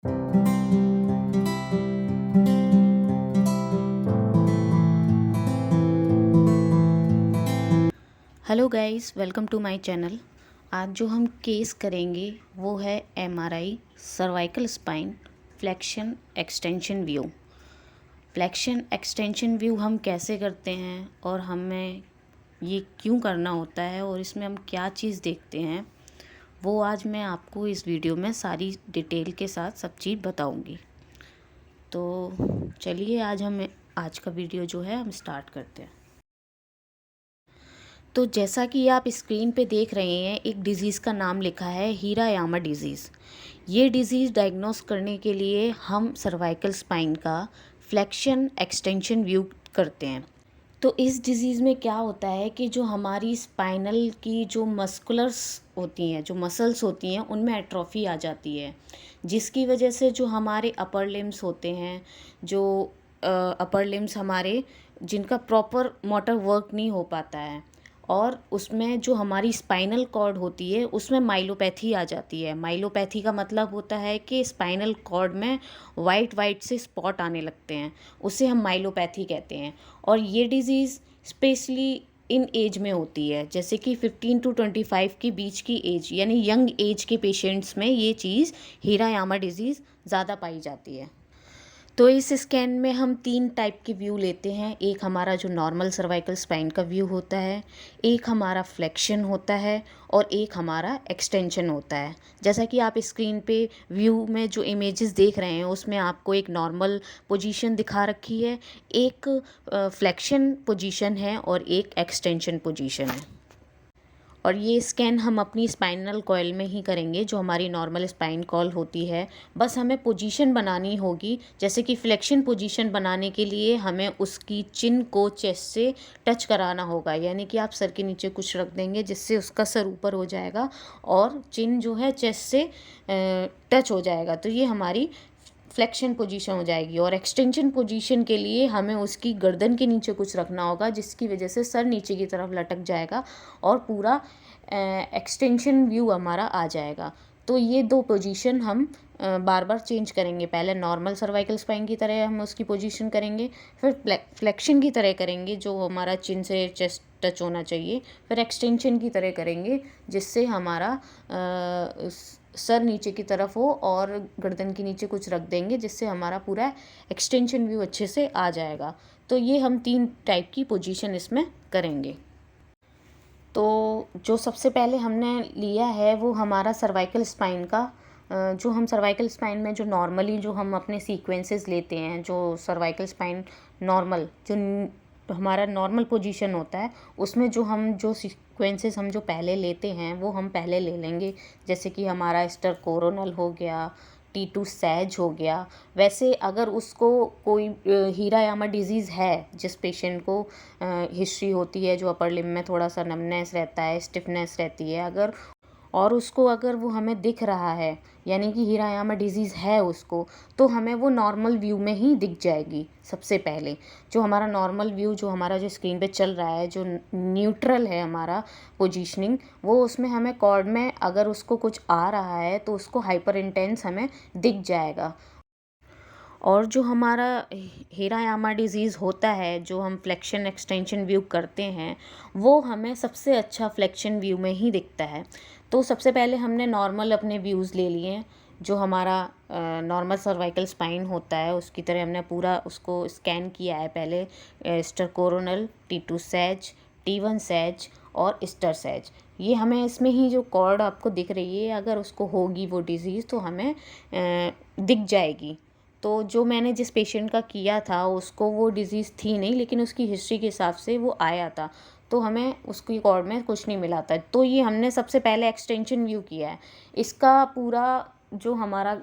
Hello guys, welcome to my channel. आज जो हम केस करेंगे वो है MRI cervical spine flexion extension view. Flexion extension view हम कैसे करते हैं और हमें ये क्यों करना होता है और इसमें हम क्या चीज़ देखते हैं, वो आज मैं आपको इस वीडियो में सारी डिटेल के साथ सब चीज़ बताऊंगी। तो चलिए आज का वीडियो जो है हम स्टार्ट करते हैं। तो जैसा कि आप स्क्रीन पे देख रहे हैं, एक डिज़ीज़ का नाम लिखा है हीरायामा डिज़ीज़। ये डिज़ीज़ डायग्नोस करने के लिए हम सर्वाइकल स्पाइन का फ्लेक्शन एक्सटेंशन व्यू करते हैं। तो इस डिज़ीज़ में क्या होता है कि जो हमारी स्पाइनल की जो मस्कुलर्स होती हैं, जो मसल्स होती हैं, उनमें एट्रोफी आ जाती है, जिसकी वजह से जो हमारे अपर लिम्स होते हैं, जो अपर लिम्स हमारे जिनका प्रॉपर मोटर वर्क नहीं हो पाता है, और उसमें जो हमारी स्पाइनल कॉर्ड होती है उसमें माइलोपैथी आ जाती है। माइलोपैथी का मतलब होता है कि स्पाइनल कॉर्ड में वाइट वाइट से स्पॉट आने लगते हैं, उसे हम माइलोपैथी कहते हैं। और ये डिज़ीज़ स्पेशली इन एज में होती है, जैसे कि 15 टू 25 के बीच की एज, यानी यंग एज के पेशेंट्स में ये चीज़ हीरायामा डिज़ीज़ ज़्यादा पाई जाती है। तो इस स्कैन में हम 3 टाइप के व्यू लेते हैं। एक हमारा जो नॉर्मल सर्वाइकल स्पाइन का व्यू होता है, एक हमारा फ्लेक्शन होता है, और एक हमारा एक्सटेंशन होता है। जैसा कि आप स्क्रीन पे व्यू में जो इमेजेस देख रहे हैं उसमें आपको एक नॉर्मल पोजीशन दिखा रखी है, एक फ्लेक्शन पोजीशन है और एक एक्सटेंशन पोजीशन है। और ये स्कैन हम अपनी स्पाइनल कॉइल में ही करेंगे, जो हमारी नॉर्मल स्पाइन कॉल होती है। बस हमें पोजीशन बनानी होगी। जैसे कि फ्लेक्शन पोजीशन बनाने के लिए हमें उसकी चिन को चेस्ट से टच कराना होगा, यानी कि आप सर के नीचे कुछ रख देंगे जिससे उसका सर ऊपर हो जाएगा और चिन जो है चेस्ट से टच हो जाएगा। तो ये हमारी फ्लेक्शन पोजीशन हो जाएगी। और एक्सटेंशन पोजीशन के लिए हमें उसकी गर्दन के नीचे कुछ रखना होगा, जिसकी वजह से सर नीचे की तरफ लटक जाएगा और पूरा एक्सटेंशन व्यू हमारा आ जाएगा। तो ये 2 पोजीशन हम बार बार चेंज करेंगे। पहले नॉर्मल सर्वाइकल स्पाइन की तरह हम उसकी पोजीशन करेंगे, फिर फ्लेक्शन की तरह करेंगे जो हमारा चिन से चेस्ट टच होना चाहिए, फिर एक्सटेंशन की तरह करेंगे जिससे हमारा सर नीचे की तरफ हो और गर्दन के नीचे कुछ रख देंगे जिससे हमारा पूरा एक्सटेंशन व्यू अच्छे से आ जाएगा। तो ये हम 3 टाइप की पोजीशन इसमें करेंगे। तो जो सबसे पहले हमने लिया है वो हमारा सर्वाइकल स्पाइन का, जो हम सर्वाइकल स्पाइन में जो नॉर्मली जो हम अपने सीक्वेंसेस लेते हैं, जो सर्वाइकल स्पाइन नॉर्मल जो हमारा नॉर्मल पोजीशन होता है, उसमें जो सीक्वेंसेस हम जो पहले लेते हैं वो हम पहले ले लेंगे। जैसे कि हमारा स्टरकोरोनल हो गया, T2 सैज हो गया। वैसे अगर उसको कोई हीरायामा डिज़ीज़ है, जिस पेशेंट को हिस्ट्री होती है जो अपर लिम्ब में थोड़ा सा नमनेस रहता है, स्टिफनेस रहती है, अगर वो हमें दिख रहा है, यानी कि हीरायामा डिज़ीज़ है उसको, तो हमें वो नॉर्मल व्यू में ही दिख जाएगी। सबसे पहले जो हमारा नॉर्मल व्यू, जो हमारा जो स्क्रीन पे चल रहा है, जो न्यूट्रल है हमारा पोजीशनिंग, वो उसमें हमें कॉर्ड में अगर उसको कुछ आ रहा है तो उसको हाइपर इंटेंस हमें दिख जाएगा। और जो हमारा हीरायामा डिज़ीज़ होता है, जो हम फ्लेक्शन एक्सटेंशन व्यू करते हैं, वो हमें सबसे अच्छा फ्लेक्शन व्यू में ही दिखता है। तो सबसे पहले हमने नॉर्मल अपने व्यूज़ ले लिए हैं। जो हमारा नॉर्मल सर्वाइकल स्पाइन होता है उसकी तरह हमने पूरा उसको स्कैन किया है पहले। स्टरकोरोनल, T2 सैज, T1 सैज और स्टर सैज। ये हमें इसमें ही जो कॉर्ड आपको दिख रही है, अगर उसको होगी वो डिज़ीज़ तो हमें दिख जाएगी। तो जो मैंने जिस पेशेंट का किया था उसको वो डिज़ीज़ थी नहीं, लेकिन उसकी हिस्ट्री के हिसाब से वो आया था, तो हमें उसकी कॉर्ड में कुछ नहीं मिला था। तो ये हमने सबसे पहले एक्सटेंशन व्यू किया है। इसका पूरा जो हमारा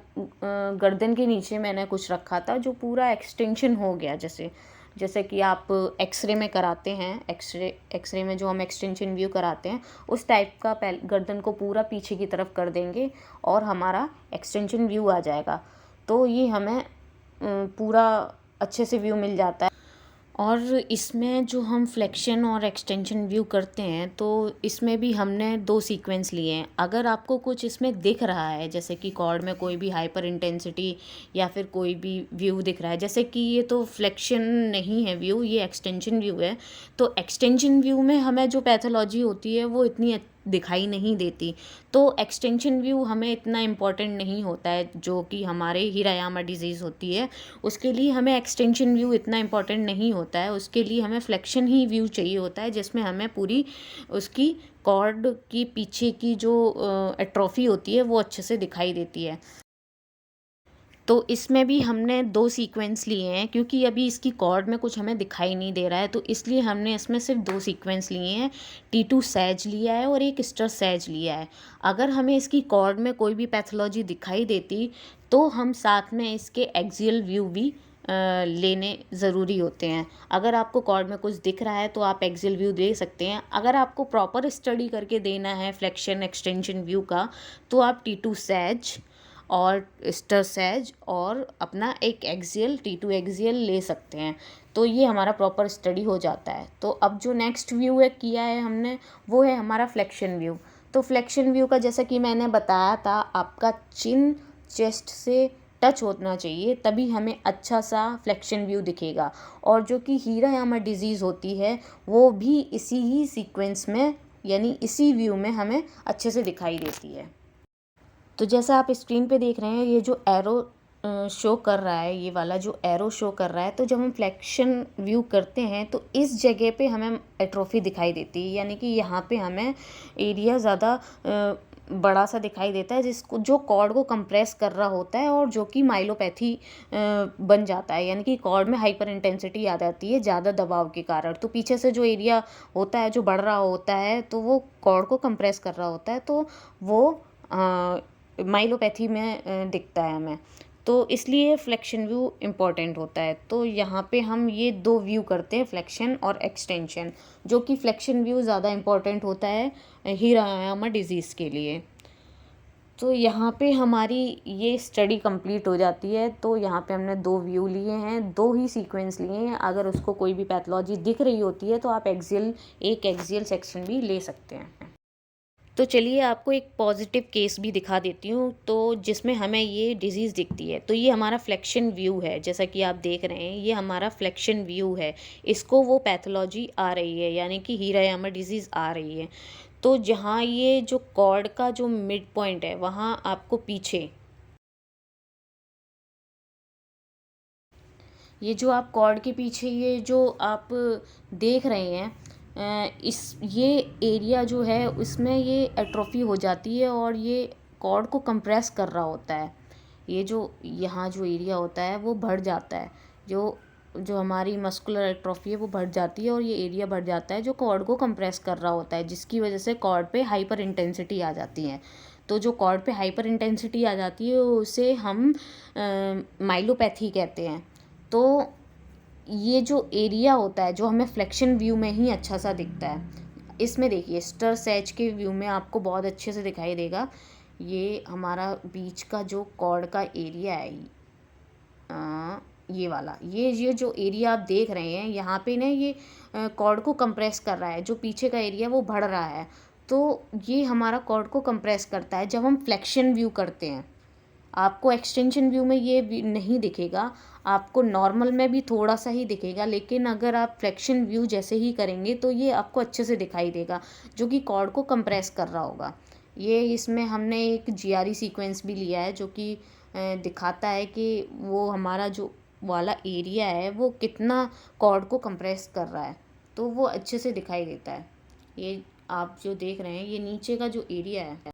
गर्दन के नीचे मैंने कुछ रखा था, जो पूरा एक्सटेंशन हो गया, जैसे जैसे कि आप एक्सरे में कराते हैं, एक्सरे में जो हम एक्सटेंशन व्यू कराते हैं उस टाइप का गर्दन को पूरा पीछे की तरफ कर देंगे और हमारा एक्सटेंशन व्यू आ जाएगा। तो ये हमें पूरा अच्छे से व्यू मिल जाता है। और इसमें जो हम फ्लेक्शन और एक्सटेंशन व्यू करते हैं तो इसमें भी हमने दो सीक्वेंस लिए हैं। अगर आपको कुछ इसमें दिख रहा है, जैसे कि कॉर्ड में कोई भी हाइपर इंटेंसिटी या फिर कोई भी व्यू दिख रहा है, जैसे कि ये तो फ्लेक्शन नहीं है व्यू, ये एक्सटेंशन व्यू है। तो एक्सटेंशन व्यू में हमें जो पैथोलॉजी होती है वो इतनी दिखाई नहीं देती। तो एक्सटेंशन व्यू हमें इतना इम्पोर्टेंट नहीं होता है, जो कि हमारे हीरायामा डिजीज़ होती है उसके लिए हमें एक्सटेंशन व्यू इतना इम्पोर्टेंट नहीं होता है। उसके लिए हमें फ्लेक्शन ही व्यू चाहिए होता है, जिसमें हमें पूरी उसकी कॉर्ड की पीछे की जो एट्रोफी होती है वो अच्छे से दिखाई देती है। तो इसमें भी हमने दो सीक्वेंस लिए हैं, क्योंकि अभी इसकी कॉर्ड में कुछ हमें दिखाई नहीं दे रहा है, तो इसलिए हमने इसमें सिर्फ दो सीक्वेंस लिए हैं। T2 सैज लिया है और एक स्टर सैज लिया है। अगर हमें इसकी कॉर्ड में कोई भी पैथोलॉजी दिखाई देती तो हम साथ में इसके एक्सियल व्यू भी लेने ज़रूरी होते हैं। अगर आपको कॉर्ड में कुछ दिख रहा है तो आप एक्सियल व्यू दे सकते हैं। अगर आपको प्रॉपर स्टडी करके देना है फ्लेक्शन एक्सटेंशन व्यू का, तो आप T2 सैज और स्टर सैज और अपना एक एक्सियल T2 एक्सियल ले सकते हैं। तो ये हमारा प्रॉपर स्टडी हो जाता है। तो अब जो नेक्स्ट व्यू है किया है हमने, वो है हमारा फ्लेक्शन व्यू। तो फ्लेक्शन व्यू का जैसा कि मैंने बताया था, आपका चिन चेस्ट से टच होना चाहिए, तभी हमें अच्छा सा फ्लेक्शन व्यू दिखेगा। और जो कि हीरायामा डिजीज़ होती है वो भी इसी ही सीक्वेंस में, यानी इसी व्यू में हमें अच्छे से दिखाई देती है। तो जैसा आप स्क्रीन पे देख रहे हैं, ये जो एरो शो कर रहा है, ये वाला जो एरो शो कर रहा है, तो जब हम फ्लेक्शन व्यू करते हैं तो इस जगह पे हमें एट्रोफी दिखाई देती है, यानी कि यहाँ पे हमें एरिया ज़्यादा बड़ा सा दिखाई देता है, जिसको जो कॉर्ड को कंप्रेस कर रहा होता है और जो कि माइलोपैथी बन जाता है, यानी कि कॉर्ड में हाइपर इंटेंसिटी आ जाती है ज़्यादा दबाव के कारण। तो पीछे से जो एरिया होता है जो बढ़ रहा होता है, तो वो कॉर्ड को कंप्रेस कर रहा होता है, तो वो माइलोपैथी में दिखता है हमें। तो इसलिए फ्लेक्शन व्यू इम्पॉर्टेंट होता है। तो यहाँ पे हम ये दो व्यू करते हैं, फ्लेक्शन और एक्सटेंशन, जो कि फ्लेक्शन व्यू ज़्यादा इम्पॉर्टेंट होता है हीरायामा डिजीज़ के लिए। तो यहाँ पे हमारी ये स्टडी कंप्लीट हो जाती है। तो यहाँ पे हमने दो व्यू लिए हैं, दो ही सीक्वेंस लिए हैं। अगर उसको कोई भी पैथोलॉजी दिख रही होती है तो आप एक एक्सियल सेक्शन भी ले सकते हैं। तो चलिए आपको एक पॉजिटिव केस भी दिखा देती हूँ, तो जिसमें हमें ये डिज़ीज़ दिखती है। तो ये हमारा फ्लेक्शन व्यू है, जैसा कि आप देख रहे हैं, ये हमारा फ्लेक्शन व्यू है। इसको वो पैथोलॉजी आ रही है, यानी कि हीरायामा डिज़ीज़ आ रही है। तो जहाँ ये जो कॉर्ड का जो मिड पॉइंट है, वहाँ आपको पीछे ये जो आप कॉर्ड के पीछे ये जो आप देख रहे हैं, इस ये एरिया जो है उसमें ये एट्रोफी हो जाती है और ये कॉर्ड को कंप्रेस कर रहा होता है। ये जो यहाँ जो एरिया होता है वो बढ़ जाता है, जो जो हमारी मस्कुलर एट्रोफी है वो बढ़ जाती है और ये एरिया बढ़ जाता है जो कॉर्ड को कंप्रेस कर रहा होता है, जिसकी वजह से कॉर्ड पे हाइपर इंटेंसिटी आ जाती है। तो जो कॉर्ड पे हाइपर इंटेंसिटी आ जाती है उसे हम माइलोपैथी कहते हैं। तो ये जो एरिया होता है जो हमें फ्लेक्शन व्यू में ही अच्छा सा दिखता है, इसमें देखिए स्टर सैच के व्यू में आपको बहुत अच्छे से दिखाई देगा। ये हमारा बीच का जो कॉर्ड का एरिया है, ये वाला, ये जो एरिया आप देख रहे हैं यहाँ पे ना, ये कॉर्ड को कंप्रेस कर रहा है। जो पीछे का एरिया वो बढ़ रहा है, तो ये हमारा कॉर्ड को कंप्रेस करता है जब हम फ्लेक्शन व्यू करते हैं। आपको एक्सटेंशन व्यू में ये नहीं दिखेगा, आपको नॉर्मल में भी थोड़ा सा ही दिखेगा, लेकिन अगर आप फ्लेक्शन व्यू जैसे ही करेंगे तो ये आपको अच्छे से दिखाई देगा, जो कि कॉर्ड को कंप्रेस कर रहा होगा। ये इसमें हमने एक जीआरई सीक्वेंस भी लिया है, जो कि दिखाता है कि वो हमारा जो वाला एरिया है वो कितना कॉर्ड को कंप्रेस कर रहा है, तो वो अच्छे से दिखाई देता है। ये आप जो देख रहे हैं, ये नीचे का जो एरिया है,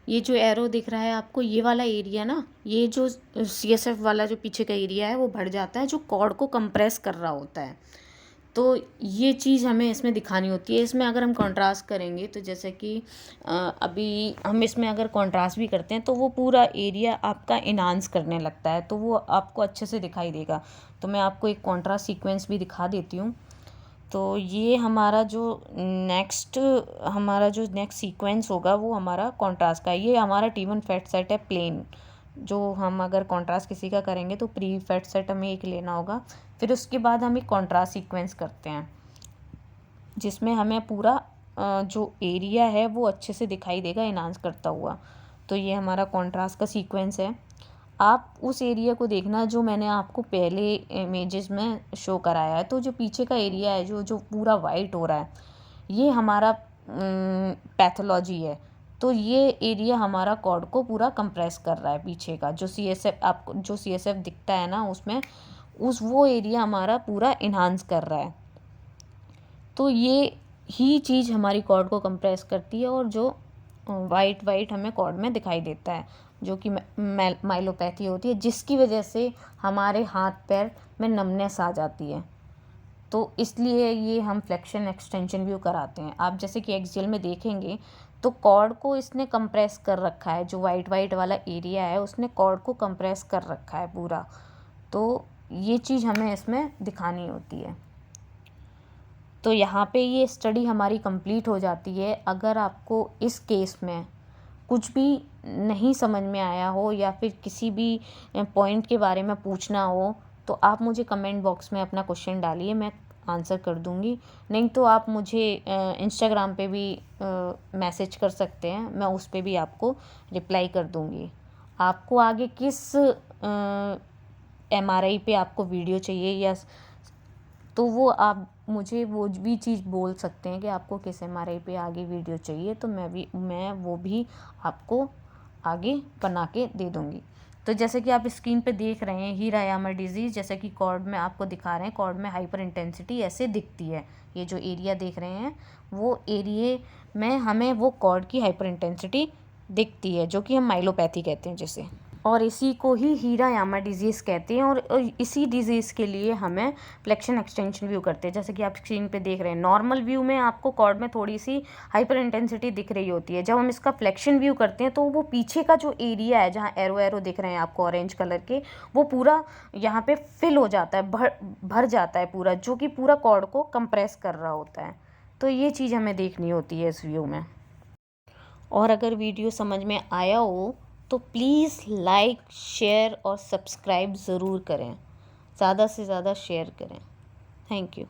ये जो एरो दिख रहा है आपको, ये वाला एरिया ना, ये जो CSF वाला जो पीछे का एरिया है वो बढ़ जाता है, जो कॉर्ड को कंप्रेस कर रहा होता है। तो ये चीज़ हमें इसमें दिखानी होती है। इसमें अगर हम कंट्रास्ट करेंगे तो जैसे कि अभी हम इसमें अगर कंट्रास्ट भी करते हैं तो वो पूरा एरिया आपका इन्हांस करने लगता है, तो वो आपको अच्छे से दिखाई देगा। तो मैं आपको एक कंट्रास्ट सीक्वेंस भी दिखा देती हूँ। तो ये हमारा जो नेक्स्ट सीक्वेंस होगा वो हमारा कॉन्ट्रास्ट का है। ये हमारा T1 फैट सेट है प्लेन, जो हम अगर कॉन्ट्रास्ट किसी का करेंगे तो प्री फेड सेट हमें एक लेना होगा। फिर उसके बाद हम एक कॉन्ट्रास्ट सीक्वेंस करते हैं जिसमें हमें पूरा जो एरिया है वो अच्छे से दिखाई देगा इन्हांस करता हुआ। तो ये हमारा कॉन्ट्रास्ट का सीक्वेंस है। आप उस एरिया को देखना जो मैंने आपको पहले इमेजेस में शो कराया है। तो जो पीछे का एरिया है जो जो पूरा वाइट हो रहा है, ये हमारा पैथोलॉजी है। तो ये एरिया हमारा कॉर्ड को पूरा कंप्रेस कर रहा है। पीछे का जो CSF आपको जो CSF दिखता है ना उसमें वो एरिया हमारा पूरा इन्हांस कर रहा है। तो ये ही चीज़ हमारी कॉर्ड को कंप्रेस करती है और जो वाइट हमें कॉर्ड में दिखाई देता है जो कि माइलोपैथी होती है, जिसकी वजह से हमारे हाथ पैर में नमनेस आ जाती है। तो इसलिए ये हम फ्लेक्शन एक्सटेंशन व्यू कराते हैं। आप जैसे कि एक्सियल में देखेंगे तो कॉर्ड को इसने कंप्रेस कर रखा है। जो वाइट वाला एरिया है उसने कॉर्ड को कंप्रेस कर रखा है पूरा। तो ये चीज़ हमें इसमें दिखानी होती है। तो यहाँ पे ये स्टडी हमारी कंप्लीट हो जाती है। अगर आपको इस केस में कुछ भी नहीं समझ में आया हो या फिर किसी भी पॉइंट के बारे में पूछना हो तो आप मुझे कमेंट बॉक्स में अपना क्वेश्चन डालिए, मैं आंसर कर दूँगी। नहीं तो आप मुझे इंस्टाग्राम पे भी मैसेज कर सकते हैं, मैं उस पे भी आपको रिप्लाई कर दूँगी। आपको आगे किस MRI पे आपको वीडियो चाहिए या तो वो आप मुझे वो भी चीज़ बोल सकते हैं कि आपको किस MRI पे आगे वीडियो चाहिए, तो मैं वो भी आपको आगे बना के दे दूँगी। तो जैसे कि आप स्क्रीन पे देख रहे हैं हीरायामा डिजीज़, जैसे कि कॉर्ड में आपको दिखा रहे हैं, कॉर्ड में हाइपर इंटेंसिटी ऐसे दिखती है। ये जो एरिया देख रहे हैं वो एरिए में हमें वो कॉर्ड की हाइपर इंटेंसिटी दिखती है जो कि हम माइलोपैथी कहते हैं जिसे, और इसी को ही हीरायामा डिजीज़ कहते हैं। और इसी डिजीज़ के लिए हमें फ्लेक्शन एक्सटेंशन व्यू करते हैं। जैसे कि आप स्क्रीन पे देख रहे हैं, नॉर्मल व्यू में आपको कॉर्ड में थोड़ी सी हाइपर इंटेंसिटी दिख रही होती है। जब हम इसका फ्लेक्शन व्यू करते हैं तो वो पीछे का जो एरिया है जहाँ एरो दिख रहे हैं आपको ऑरेंज कलर के, वो पूरा यहाँ पे फिल हो जाता है, भर जाता है पूरा, जो कि पूरा कॉर्ड को कंप्रेस कर रहा होता है। तो ये चीज़ हमें देखनी होती है इस व्यू में। और अगर वीडियो समझ में आया हो तो प्लीज़ लाइक, शेयर और सब्सक्राइब ज़रूर करें। ज़्यादा से ज़्यादा शेयर करें। Thank you.